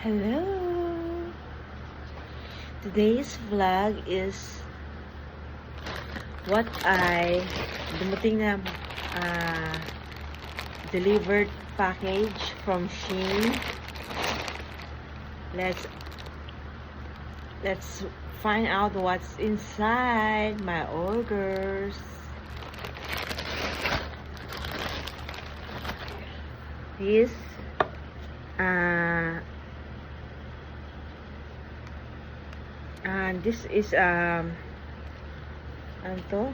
Hello! Today's vlog is what I dumating na delivered package from Shein. Let's find out what's inside my orders. This this is ano to?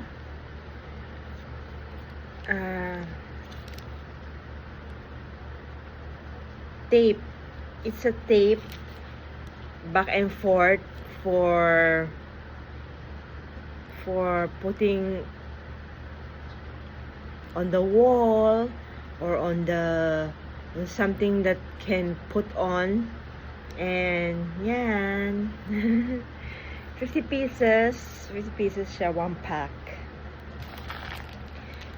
Tape. It's a tape back and forth for putting on the wall or on something that can put on. And yan. 50 pieces siya, 1 pack.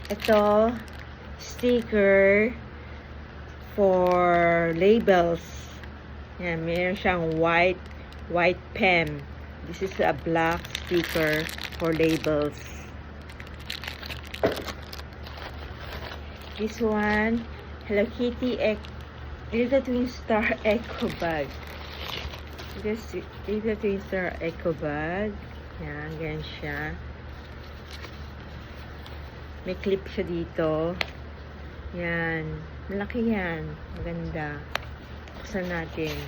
Ito, sticker for labels. Yan, meron siyang white pen. This is a black sticker for labels. This one, Hello Kitty Little Twin Star Echo Bag. This Little Twin Star Echo Bag. Yan, ganyan siya. May clip siya dito. Yan. Malaki yan. Maganda. Buksan natin.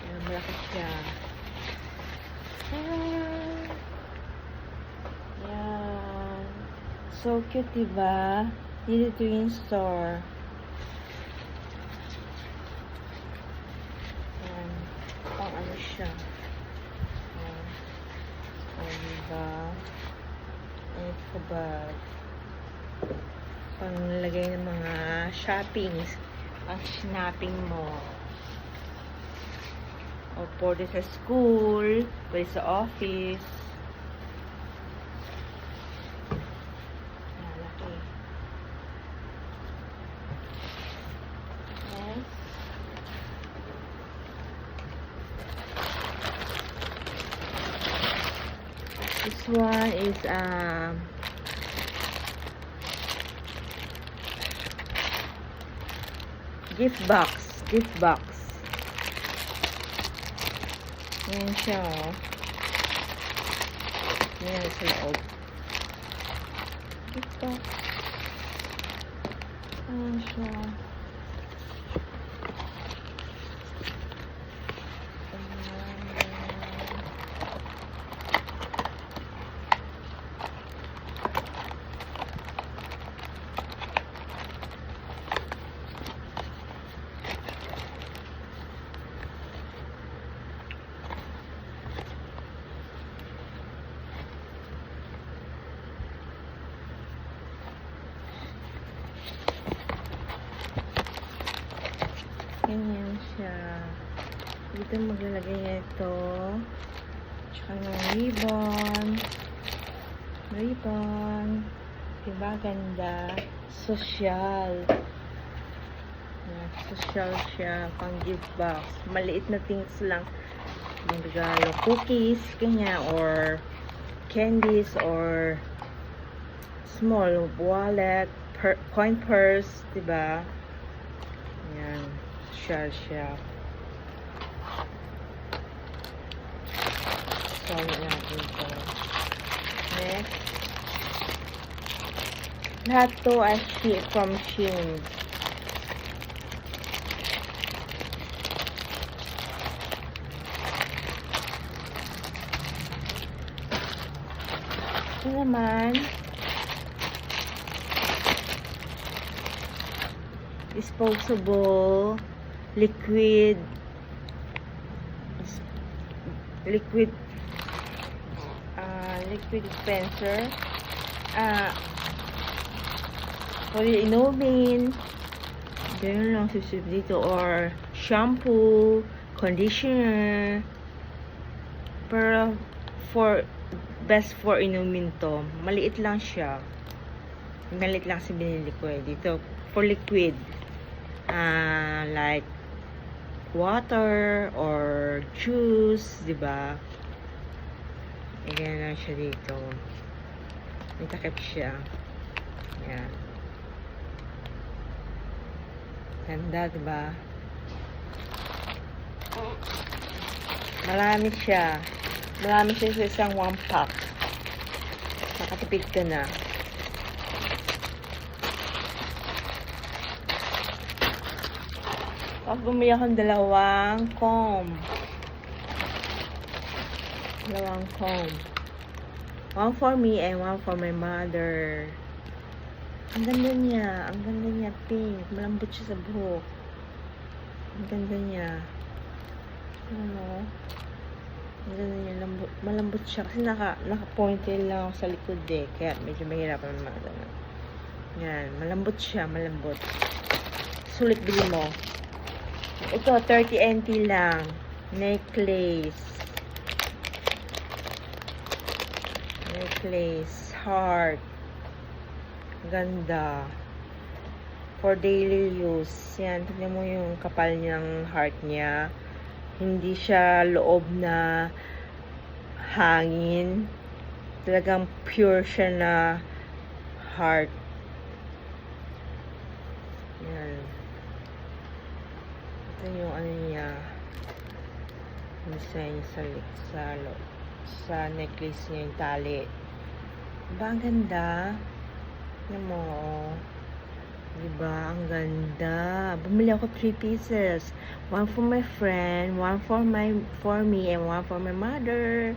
Yan, malaki siya. Yan. So cute, diba? Little Twin Store. Yan. Pang ano siya. Yan. O, diba? Eco bag. Panglagay ng mga shoppings. Ang snapping mo. O, pwede sa school. Pwede sa office. Malaki. Next. This one is gift box. Yan siya, oh. Yan sa loob. Gift box. Yan siya. Ganyan siya. Dito maglalagay nito. Tsaka ng ribbon. Diba? Ganda. Social. Yan, social siya. Pang gift box. Maliit na things lang. Magregalo. Cookies. Ganyan. Or candies. Or small wallet. Coin purse. Diba? Yan. Siya. Sorry natin ito. Next. Lahat to ay from Shein. Ito naman. Disposable liquid dispenser, polyinomin, ganyan lang susip dito, or shampoo, conditioner, pero best for inumin to, maliit lang siya. Malit lang kasi binili ko eh. Dito, for liquid. Like water or juice, diba? Ganyan lang siya dito. May takip siya. Yan. Ganda, diba? Marami siya. Marami siya sa isang 1 pack. Nakatipid ka na. Tapos bumili akong dalawang comb. One for me and one for my mother. Ang ganda niya. Pink. Malambot siya sa buhok. Ang ganda niya. Ano? Ang ganda niya. Malambot siya. Kasi naka-pointed lang ako sa likod eh. Kaya medyo mahirapan naman ako. Yan. Malambot siya. Sulit bili mo. Ito, 30 NT lang. Necklace. Heart. Ganda. For daily use. Yan, tignan mo yung kapal niyang heart niya. Hindi siya loob na hangin. Talagang pure siya na heart. Yan. Ito yung ano niya. Design sa necklace niya yung tali. Diba ang ganda? Tignan mo. Diba ang ganda? Bumili ako 3 pieces. One for my friend, one for me, and one for my mother.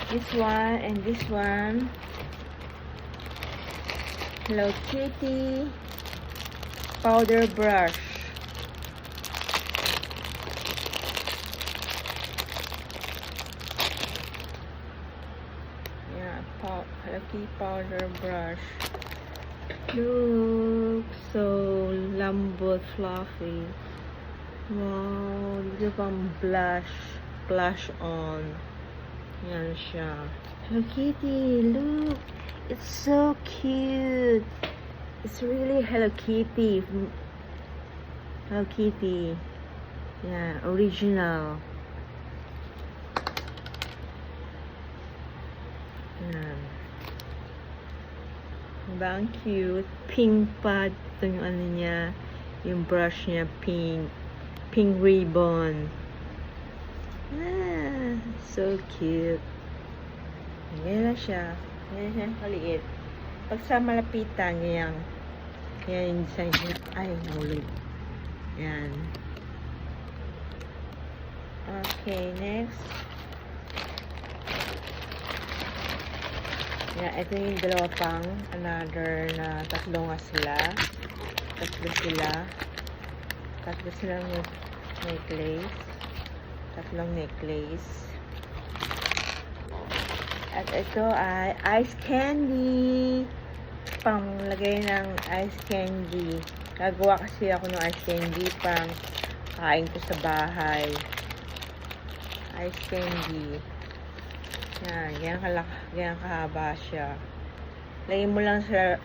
This one and this one. Hello Kitty powder brush. Hello Kitty powder brush. Look, so lambot, fluffy. Wow, dito pang blush on. Yan siya. Hello Kitty, look. It's so cute. It's really Hello Kitty. Hello Kitty. Yeah, original. Yan. Diba ang cute? Pink pad. Ito yung ano niya. Yung brush niya, pink. Pink ribbon. So cute. Ganyan lang siya. Ganyan siya kaliit. Pag sa malapitan, ganyan yung design niya. Ay, nahulog. Yan. Okay, next. Yan, ito yung dalawa pang another na tatlo sila. Tatlo silang necklace. Tatlong necklace. At ito ay ice candy. Panglagay ng ice candy. Gagawa kasi ako ng ice candy pang kain ko sa bahay. Ice candy. Yan, ganyan kahaba siya. Lagyan mo lang sa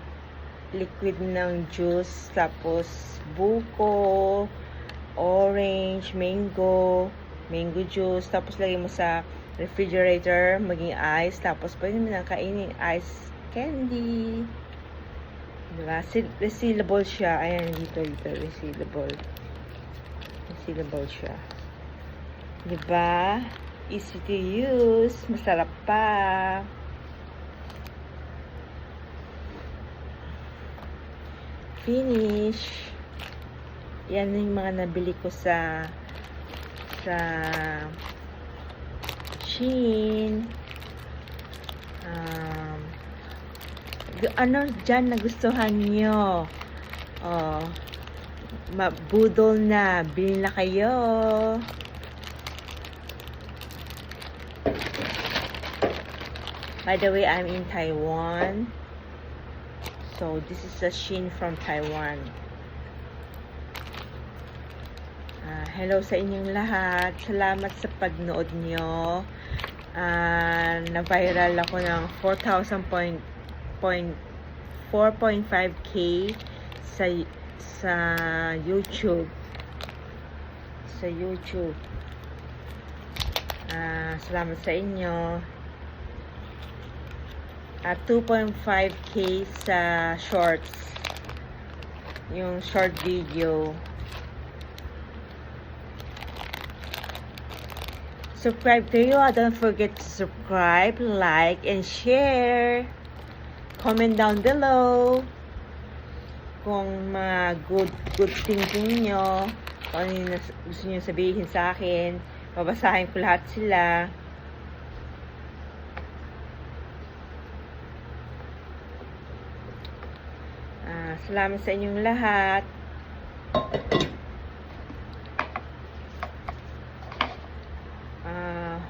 liquid ng juice, tapos buko, orange, mango juice, tapos lagyan mo sa refrigerator, maging ice, tapos pwede mo nang kainin ice candy. Diba? Resealable siya. Ayan, dito, resealable siya. Diba? Easy to use. Masarap pa. Finish. Yan yung mga nabili ko sa Shein. Ano dyan nagustuhan nyo? Mabudol na. Bilhin na kayo. By the way, I'm in Taiwan. So, this is a Shein from Taiwan. Hello sa inyong lahat. Salamat sa pagnood nyo. Na-viral ako ng 4.5K sa YouTube. Salamat sa inyo. At 2.5K sa shorts. Yung short video. Subscribe kayo. Don't forget to subscribe, like, and share. Comment down below kung mga good thinking nyo, kung ano yung gusto nyo sabihin sa akin. Babasahin ko lahat sila. Salamat sa inyong lahat.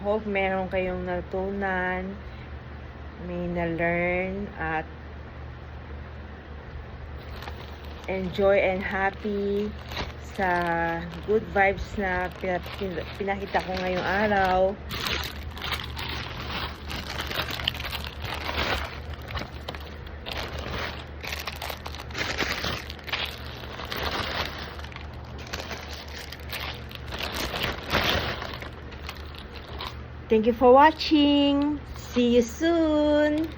Hope meron kayong natutunan, may na-learn, at enjoy and happy sa good vibes na pinakita ko ngayong araw. Thank you for watching. See you soon.